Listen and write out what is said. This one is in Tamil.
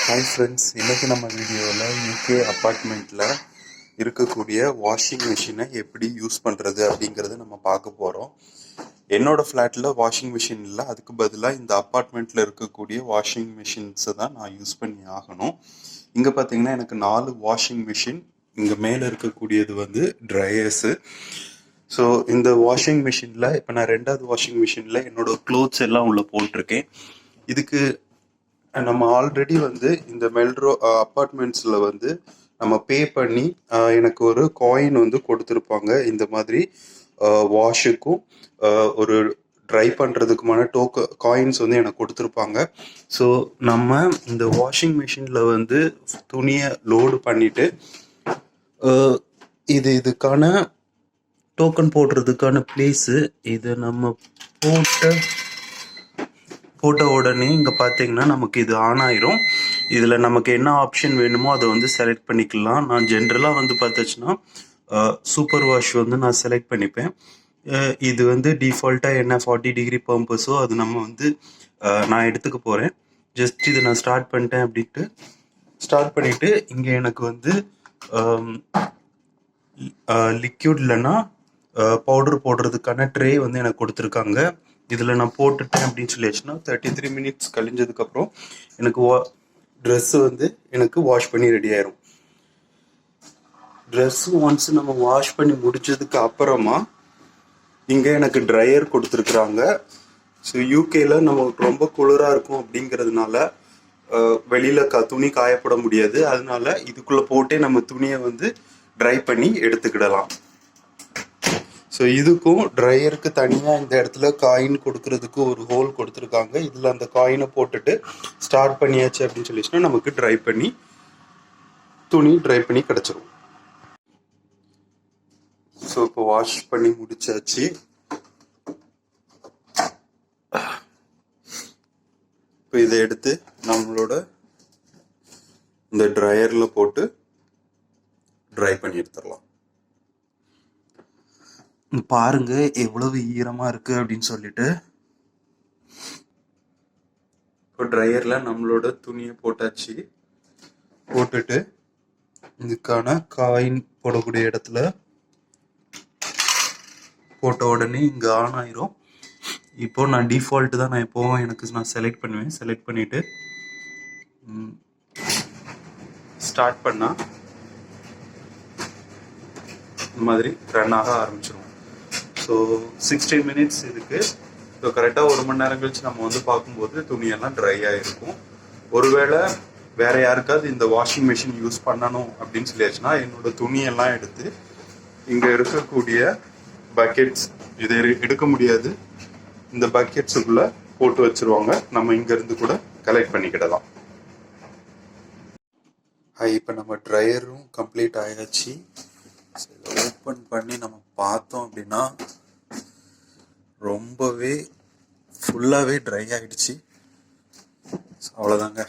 ஹாய் ஃப்ரெண்ட்ஸ், இன்றைக்கி நம்ம வீடியோவில் யூகே அப்பார்ட்மெண்ட்டில் இருக்கக்கூடிய வாஷிங் மிஷினை எப்படி யூஸ் பண்ணுறது அப்படிங்கிறத நம்ம பார்க்க போகிறோம். என்னோடய ஃப்ளாட்டில் வாஷிங் மிஷின் இல்லை, அதுக்கு பதிலாக இந்த அப்பார்ட்மெண்ட்டில் இருக்கக்கூடிய வாஷிங் மிஷின்ஸை தான் நான் யூஸ் பண்ணி ஆகணும். இங்கே பார்த்தீங்கன்னா எனக்கு 4 வாஷிங் மிஷின், இங்கே மேலே இருக்கக்கூடியது வந்து ட்ரையர்ஸு. ஸோ இந்த வாஷிங் மிஷினில் இப்போ நான் 2வது வாஷிங் மிஷினில் என்னோடய க்ளோத்ஸ் எல்லாம் உள்ளே போட்டிருக்கேன். இதுக்கு நம்ம ஆல்ரெடி வந்து இந்த மெல்ட்ரோ அப்பார்ட்மெண்ட்ஸில் வந்து நம்ம பே பண்ணி எனக்கு ஒரு காயின் வந்து கொடுத்துருப்பாங்க. இந்த மாதிரி வாஷுக்கும் ஒரு ட்ரை பண்ணுறதுக்குமான காயின்ஸ் வந்து எனக்கு கொடுத்துருப்பாங்க. ஸோ நம்ம இந்த வாஷிங் மிஷினில் வந்து துணியை லோடு பண்ணிவிட்டு இதுக்கான டோக்கன் போடுறதுக்கான பிளேஸு இது நம்ம போட்ட உடனே இங்கே பார்த்தீங்கன்னா நமக்கு இது ஆன் ஆயிரும். இதில் நமக்கு என்ன ஆப்ஷன் வேணுமோ அதை வந்து செலக்ட் பண்ணிக்கலாம். நான் ஜென்ரலாக வந்து பார்த்துச்சுன்னா சூப்பர் வாஷ் வந்து நான் செலக்ட் பண்ணிப்பேன். இது வந்து டிஃபால்ட்டாக என்ன 40 டிகிரி பம்பஸோ அது நம்ம வந்து நான் எடுத்துக்க போகிறேன். ஜஸ்ட் இதை நான் ஸ்டார்ட் பண்ணிவிட்டு இங்கே எனக்கு வந்து லிக்யூட் இல்லைன்னா பவுடர் போடுறதுக்கான ட்ரே வந்து எனக்கு கொடுத்துருக்காங்க. இதில் நான் போட்டுட்டேன் அப்படின்னு சொல்லியாச்சுன்னா 33 மினிட்ஸ் கழிஞ்சதுக்கப்புறம் எனக்கு ட்ரெஸ்ஸு வந்து எனக்கு வாஷ் பண்ணி ரெடி ஆயிரும். ட்ரெஸ்ஸு ஒன்ஸ் நம்ம வாஷ் பண்ணி முடிச்சதுக்கு அப்புறமா இங்கே எனக்கு ட்ரையர் கொடுத்துருக்குறாங்க. ஸோ யூகேல நமக்கு ரொம்ப குளிராக இருக்கும் அப்படிங்கிறதுனால வெளியில் துணி காயப்பட முடியாது. அதனால இதுக்குள்ளே போட்டே நம்ம துணியை வந்து ட்ரை பண்ணி எடுத்துக்கிடலாம். ஸோ இதுக்கும் ட்ரையருக்கு தனியாக இந்த இடத்துல காயின் கொடுக்கறதுக்கு ஒரு ஹோல் கொடுத்துருக்காங்க. இதில் அந்த காயினை போட்டுட்டு ஸ்டார்ட் பண்ணியாச்சு அப்படின்னு சொல்லிச்சுன்னா நமக்கு துணி ட்ரை பண்ணி கிடச்சிரும். ஸோ இப்போ வாஷ் பண்ணி முடிச்சாச்சு. இப்போ இதை எடுத்து நம்மளோட இந்த ட்ரையரில் போட்டு ட்ரை பண்ணி எடுத்துடலாம். பாருங்க எவ்வளவு ஈரமா இருக்கு அப்படின்னு சொல்லிட்டு. இப்போ ட்ரையர்ல நம்மளோட துணியை போட்டுட்டு இதுக்கான காயின் போடக்கூடிய இடத்துல போட்ட உடனே இங்க ஆன் ஆயிரும். இப்போ நான் டிஃபால்ட் தான் நான் எப்போவும் நான் செலக்ட் பண்ணுவேன். செலக்ட் பண்ணிட்டு ஸ்டார்ட் பண்ணா இந்த மாதிரி ரன் ஆக ஆரம்பிச்சிடும். ஸோ 16 மினிட்ஸ் இதுக்கு. ஸோ கரெக்டாக 1 மணி நேரம் கழிச்சு நம்ம வந்து பார்க்கும்போது துணியெல்லாம் ட்ரை ஆகிருக்கும். ஒருவேளை வேற யாருக்காவது இந்த வாஷிங் மிஷின் யூஸ் பண்ணணும் அப்படின்னு சொல்லியாச்சுன்னா என்னோட துணியெல்லாம் எடுத்து இங்கே இருக்கக்கூடிய பக்கெட்ஸ், இதை எடுக்க முடியாது, இந்த பக்கெட்ஸுக்குள்ளே போட்டு வச்சிருவாங்க. நம்ம இங்கேருந்து கூட கலெக்ட் பண்ணிக்கிடலாம். இப்போ நம்ம ட்ரையரும் கம்ப்ளீட் ஆயாச்சு. ஓப்பன் பண்ணி நம்ம பார்த்தோம் அப்படின்னா ரொம்பவே ஃபுல்லாகவே ட்ரை ஆகிடுச்சு. அவ்வளோதாங்க.